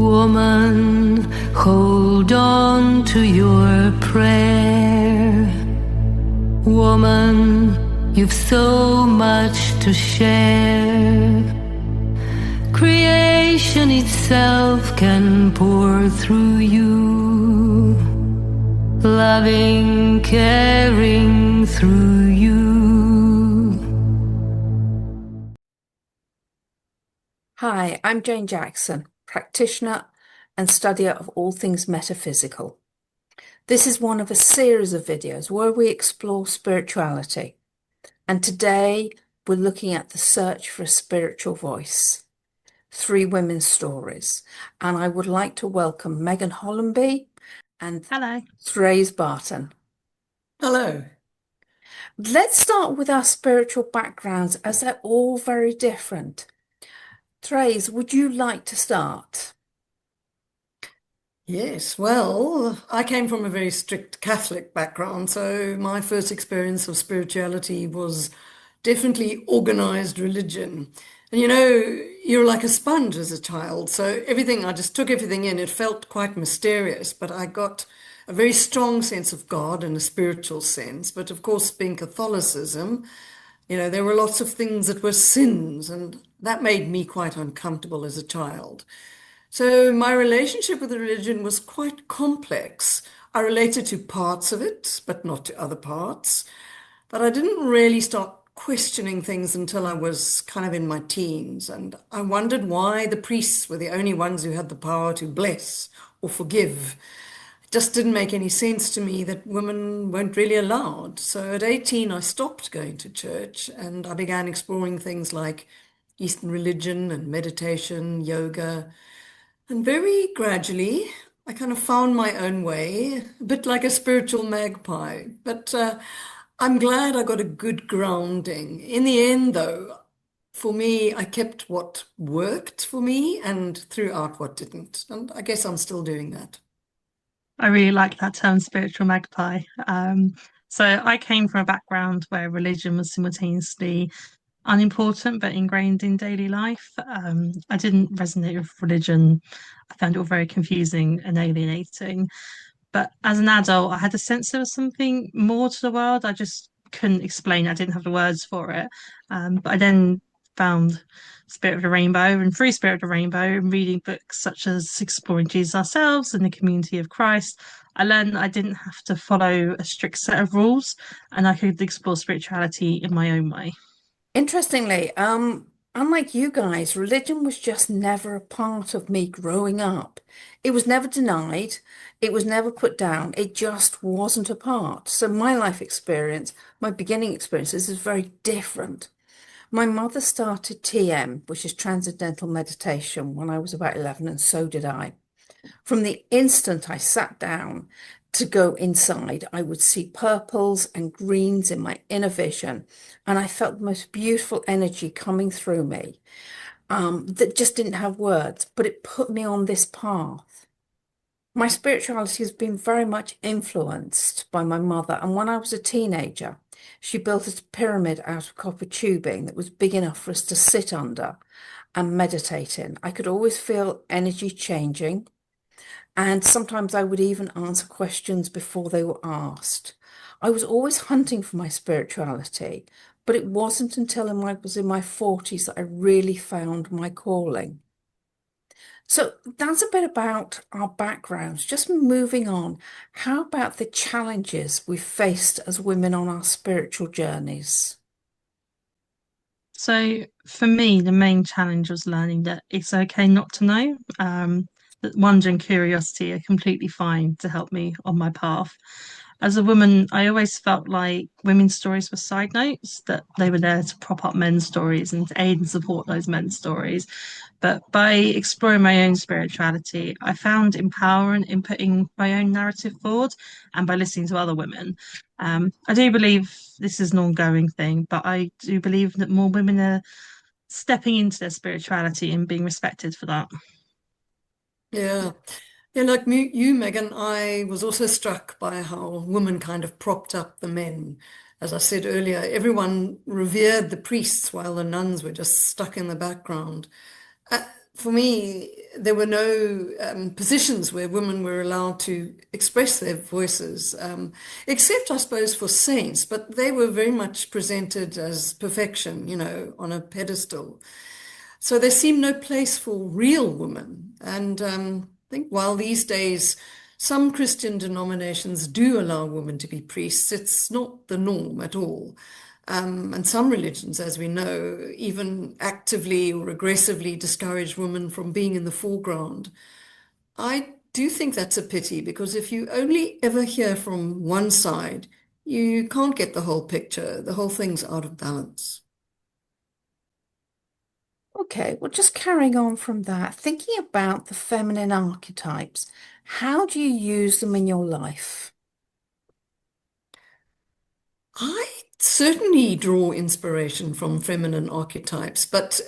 Woman, hold on to your prayer. Woman, you've so much to share. Creation itself can pour through you, loving, caring through you. Hi, I'm Jane Jackson, practitioner and studier of all things metaphysical. This is one of a series of videos where we explore spirituality, and today we're looking at the search for a spiritual voice, 3 women's stories, and I would like to welcome Megan Hollenby and Hello. Therese Barton. Hello. Let's start with our spiritual backgrounds, as they're all very different. Therese, would you like to start? Yes, well, I came from a very strict Catholic background, so my first experience of spirituality was definitely organized religion. And you're like a sponge as a child, so I just took everything in. It felt quite mysterious, but I got a very strong sense of God and a spiritual sense. But of course, being Catholicism, there were lots of things that were sins, and that made me quite uncomfortable as a child. So my relationship with religion was quite complex. I related to parts of it, but not to other parts. But I didn't really start questioning things until I was kind of in my teens. And I wondered why the priests were the only ones who had the power to bless or forgive. It just didn't make any sense to me that women weren't really allowed. So at 18, I stopped going to church and I began exploring things like Eastern religion and meditation, yoga. And very gradually, I kind of found my own way, a bit like a spiritual magpie. But I'm glad I got a good grounding. In the end, though, for me, I kept what worked for me and threw out what didn't. And I guess I'm still doing that. I really like that term, spiritual magpie. So I came from a background where religion was simultaneously unimportant but ingrained in daily life. I didn't resonate with religion. I found it all very confusing and alienating. But as an adult, I had a sense there was something more to the world. I just couldn't explain. I didn't have the words for it. But I then found Spirit of the Rainbow, and through Spirit of the Rainbow and reading books such as Exploring Jesus Ourselves and the Community of Christ, I learned that I didn't have to follow a strict set of rules and I could explore spirituality in my own way. Interestingly, unlike you guys, religion was just never a part of me growing up. It was never denied, it was never put down, it just wasn't a part. So my life experience, my beginning experiences is very different. My mother started TM, which is Transcendental Meditation, when I was about 11, and so did I. From the instant I sat down to go inside, I would see purples and greens in my inner vision, and I felt the most beautiful energy coming through me that just didn't have words, but it put me on this path. My spirituality has been very much influenced by my mother, and when I was a teenager, she built a pyramid out of copper tubing that was big enough for us to sit under and meditate in. I could always feel energy changing. And sometimes I would even answer questions before they were asked. I was always hunting for my spirituality, but it wasn't until I was in my 40s that I really found my calling. So that's a bit about our backgrounds. Just moving on, how about the challenges we've faced as women on our spiritual journeys? So for me, the main challenge was learning that it's okay not to know. That wonder and curiosity are completely fine to help me on my path. As a woman, I always felt like women's stories were side notes, that they were there to prop up men's stories and to aid and support those men's stories. But by exploring my own spirituality, I found empowerment in putting my own narrative forward and by listening to other women. I do believe this is an ongoing thing, but I do believe that more women are stepping into their spirituality and being respected for that. Yeah. Yeah, like you, Megan, I was also struck by how women kind of propped up the men. As I said earlier, everyone revered the priests while the nuns were just stuck in the background. Uh, for me, there were no positions where women were allowed to express their voices, except, I suppose, for saints, but they were very much presented as perfection, on a pedestal. So there seemed no place for real women. And I think while these days some Christian denominations do allow women to be priests, it's not the norm at all. And some religions, as we know, even actively or aggressively discourage women from being in the foreground. I do think that's a pity because if you only ever hear from one side, you can't get the whole picture. The whole thing's out of balance. Okay, well, just carrying on from that, thinking about the feminine archetypes, how do you use them in your life? I certainly draw inspiration from feminine archetypes, but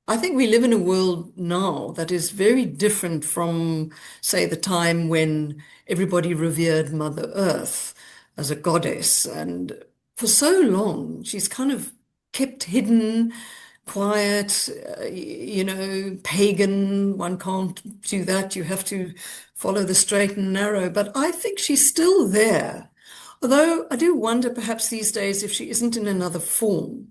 I think we live in a world now that is very different from, say, the time when everybody revered Mother Earth as a goddess. And for so long, she's kind of kept hidden, quiet, pagan. One can't do that. You have to follow the straight and narrow. But I think she's still there. Although I do wonder perhaps these days if she isn't in another form.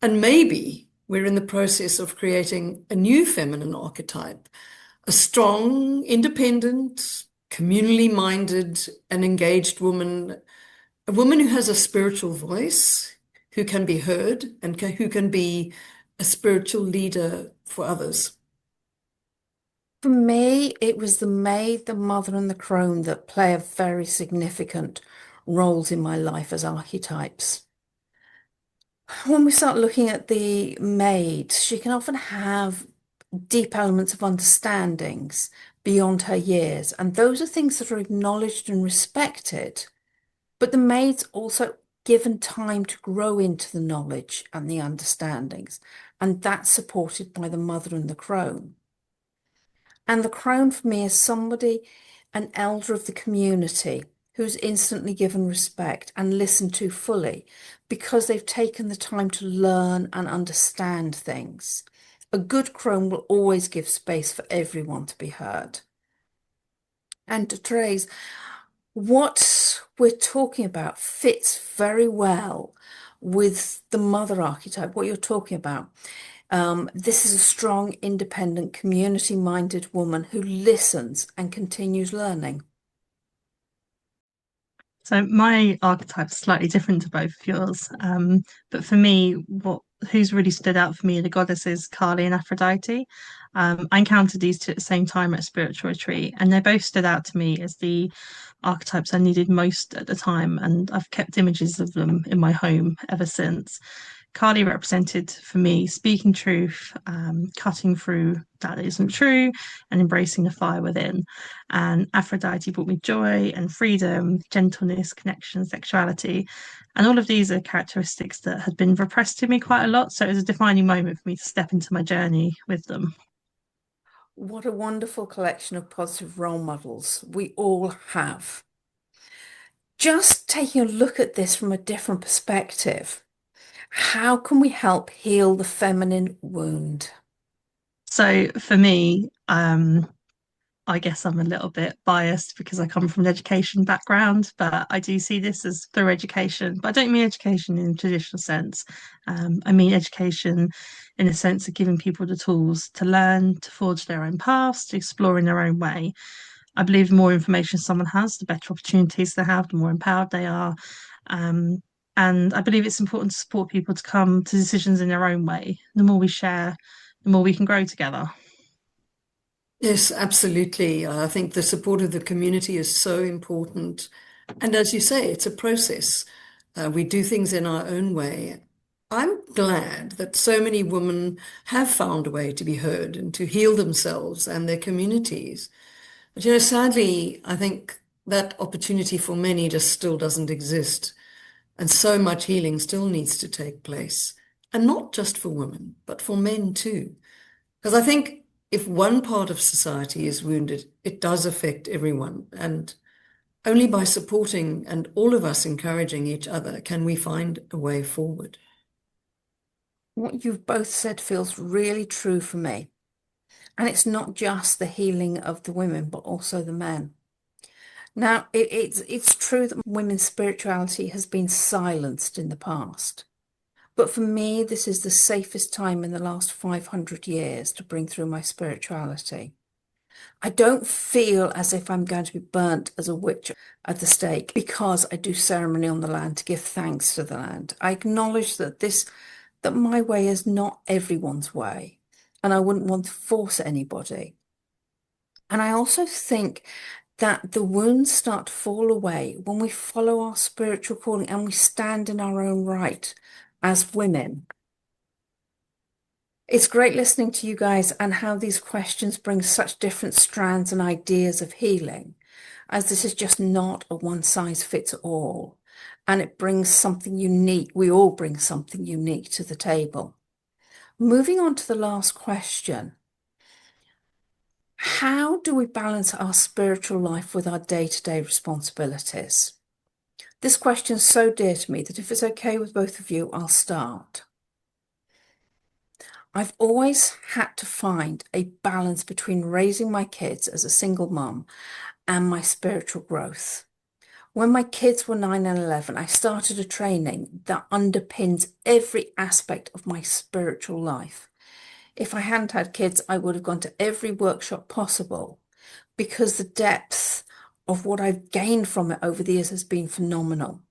And maybe we're in the process of creating a new feminine archetype, a strong, independent, communally minded, and engaged woman, a woman who has a spiritual voice, who can be heard, and who can be a spiritual leader for others. For me, it was the maid, the mother, and the crone that play a very significant roles in my life as archetypes. When we start looking at the maid, she can often have deep elements of understandings beyond her years, and those are things that are acknowledged and respected. But the maid's also given time to grow into the knowledge and the understandings, and that's supported by the mother and the crone. And the crone for me is somebody, an elder of the community, who's instantly given respect and listened to fully because they've taken the time to learn and understand things. A good crone will always give space for everyone to be heard. And Therese, what we're talking about fits very well with the mother archetype, what you're talking about. This is a strong, independent, community-minded woman who listens and continues learning. So my archetype is slightly different to both of yours. But for me, who's really stood out for me are the goddesses Kali and Aphrodite. I encountered these two at the same time at a spiritual retreat, and they both stood out to me as the archetypes I needed most at the time, and I've kept images of them in my home ever since. Kali represented for me speaking truth, cutting through that isn't true, and embracing the fire within. And Aphrodite brought me joy and freedom, gentleness, connection, sexuality. And all of these are characteristics that had been repressed in me quite a lot. So it was a defining moment for me to step into my journey with them. What a wonderful collection of positive role models we all have. Just taking a look at this from a different perspective, how can we help heal the feminine wound? So for me, I guess I'm a little bit biased because I come from an education background, but I do see this as through education. But I don't mean education in a traditional sense. I mean education in the sense of giving people the tools to learn, to forge their own paths, to explore in their own way. I believe the more information someone has, the better opportunities they have, the more empowered they are. Um, and I believe it's important to support people to come to decisions in their own way. The more we share, the more we can grow together. Yes, absolutely. I think the support of the community is so important. And as you say, it's a process. We do things in our own way. I'm glad that so many women have found a way to be heard and to heal themselves and their communities. But sadly, I think that opportunity for many just still doesn't exist. And so much healing still needs to take place. And not just for women, but for men too. Because I think if one part of society is wounded, it does affect everyone. And only by supporting and all of us encouraging each other can we find a way forward. What you've both said feels really true for me. And it's not just the healing of the women, but also the men. Now, it's true that women's spirituality has been silenced in the past. But for me, this is the safest time in the last 500 years to bring through my spirituality. I don't feel as if I'm going to be burnt as a witch at the stake because I do ceremony on the land to give thanks to the land. I acknowledge that my way is not everyone's way, and I wouldn't want to force anybody. And I also think that the wounds start to fall away when we follow our spiritual calling and we stand in our own right as women. It's great listening to you guys and how these questions bring such different strands and ideas of healing, as this is just not a one size fits all. And it brings something unique. We all bring something unique to the table. Moving on to the last question. How do we balance our spiritual life with our day-to-day responsibilities? This question is so dear to me that if it's okay with both of you, I'll start. I've always had to find a balance between raising my kids as a single mum and my spiritual growth. When my kids were 9 and 11, I started a training that underpins every aspect of my spiritual life. If I hadn't had kids, I would have gone to every workshop possible because the depth of what I've gained from it over the years has been phenomenal.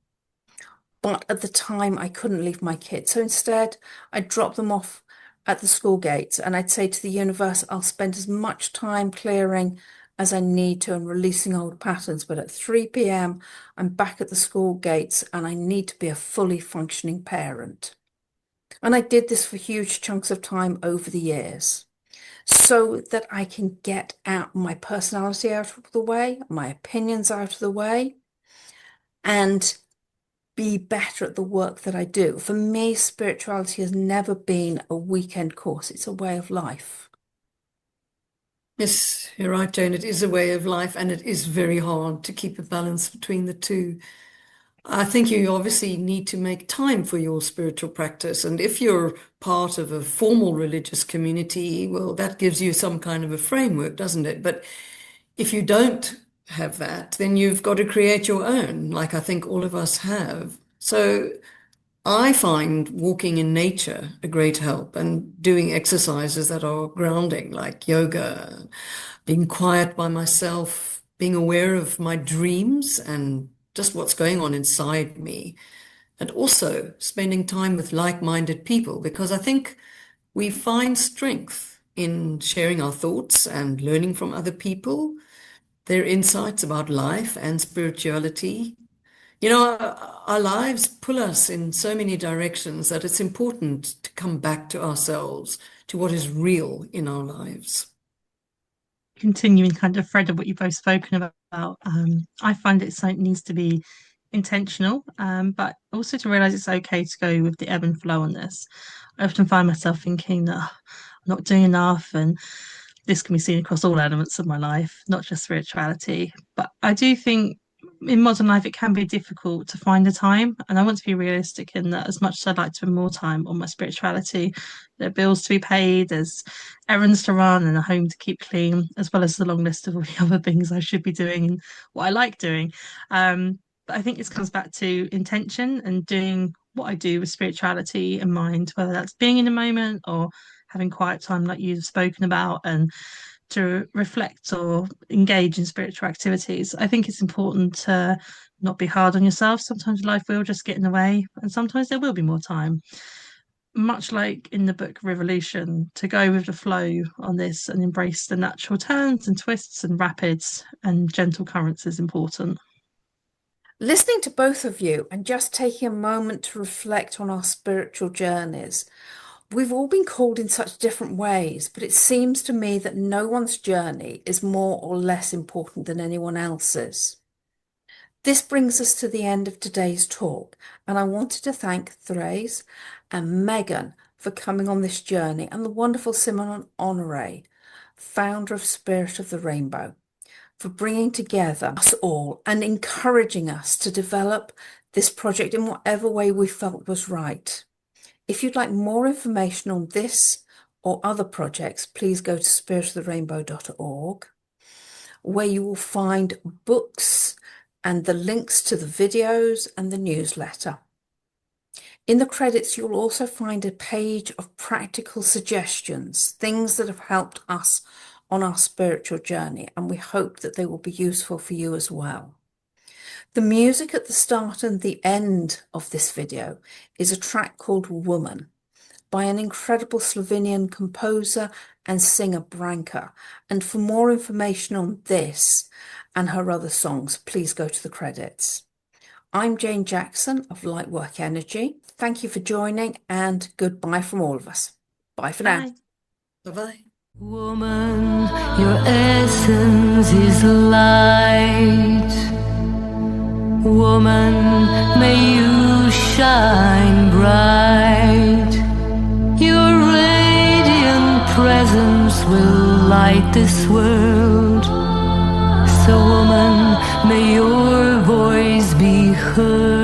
But at the time, I couldn't leave my kids. So instead, I dropped them off at the school gates and I'd say to the universe, I'll spend as much time clearing as I need to and releasing old patterns. But at 3 p.m., I'm back at the school gates and I need to be a fully functioning parent. And I did this for huge chunks of time over the years so that I can get out my personality out of the way, my opinions out of the way, and be better at the work that I do. For me, spirituality has never been a weekend course. It's a way of life. Yes, you're right, Jane. It is a way of life, and it is very hard to keep a balance between the two. I think you obviously need to make time for your spiritual practice. And if you're part of a formal religious community, well, that gives you some kind of a framework, doesn't it? But if you don't have that, then you've got to create your own, like I think all of us have. So I find walking in nature a great help and doing exercises that are grounding, like yoga, being quiet by myself, being aware of my dreams and just what's going on inside me, and also spending time with like-minded people, because I think we find strength in sharing our thoughts and learning from other people, their insights about life and spirituality. You know, our lives pull us in so many directions that it's important to come back to ourselves, to what is real in our lives. Continuing kind of thread of what you've both spoken about, I find it something needs to be intentional, but also to realize it's okay to go with the ebb and flow on this. I often find myself thinking that I'm not doing enough, and this can be seen across all elements of my life, not just spirituality. But I do think in modern life it can be difficult to find the time, and I want to be realistic in that. As much as I'd like to spend more time on my spirituality, there are bills to be paid, there's errands to run and a home to keep clean, as well as the long list of all the other things I should be doing and what I like doing. But I think this comes back to intention and doing what I do with spirituality in mind, whether that's being in the moment or having quiet time like you've spoken about, and to reflect or engage in spiritual activities. I think it's important to not be hard on yourself. Sometimes life will just get in the way, and sometimes there will be more time. Much like in the book Revolution, to go with the flow on this and embrace the natural turns and twists and rapids and gentle currents is important. Listening to both of you and just taking a moment to reflect on our spiritual journeys. We've all been called in such different ways, but it seems to me that no one's journey is more or less important than anyone else's. This brings us to the end of today's talk, and I wanted to thank Thérèse and Megan for coming on this journey, and the wonderful Simon Honore, founder of Spirit of the Rainbow, for bringing together us all and encouraging us to develop this project in whatever way we felt was right. If you'd like more information on this or other projects, please go to spiritoftherainbow.org, where you will find books and the links to the videos and the newsletter. In the credits, you'll also find a page of practical suggestions, things that have helped us on our spiritual journey, and we hope that they will be useful for you as well. The music at the start and the end of this video is a track called Woman by an incredible Slovenian composer and singer Branka. And for more information on this and her other songs, please go to the credits. I'm Jane Jackson of Lightwork Energy. Thank you for joining, and goodbye from all of us. Bye for now. Bye-bye. Woman, your essence is light. Woman, may you shine bright. Your radiant presence will light this world. So woman, may your voice be heard.